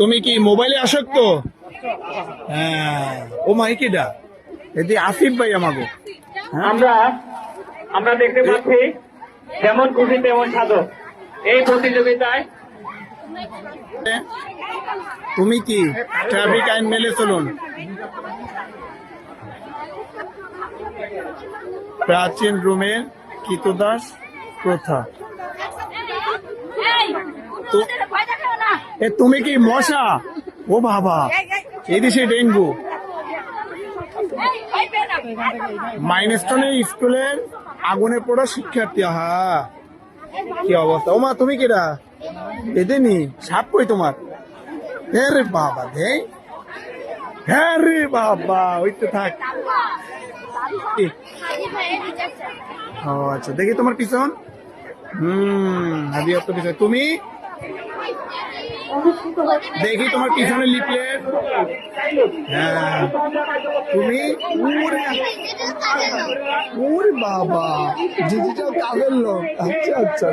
তুমি কি মোবাইলে আসক্ত? হ্যাঁ, ও মাইকিটা এদি আসিফ ভাই আমাকে। আমরা দেখতে পাচ্ছি যেমন খুশি তেমন সাধক এই প্রতিযোগিতায়। তুমি কি ট্রাফিক আইন মেনে চলুন? প্রাচীন রোমের কৃতদাস প্রথা। তুমি কি মশা? ও বাবা, এদেশে ডেঙ্গু। মাইলস্টোনে স্কুলের আগুনে পড়া শিক্ষার্থী। হা, কি অবস্থা। ও মা, তুমি কিরা বেঁধেনি সাপ কই তোমার? হ্যাঁ রে বাবা, হ্যাঁ রে বাবা, ওই তো থাক। ও আচ্ছা, দেখি তোমার পিছন। হাদিয়া তো পিছন। তুমি দেখি তোমার পিছনে লিফলেট। হ্যাঁ, তুমি ওরে বাবা, ডিজিটাল কাজের লোক। আচ্ছা আচ্ছা।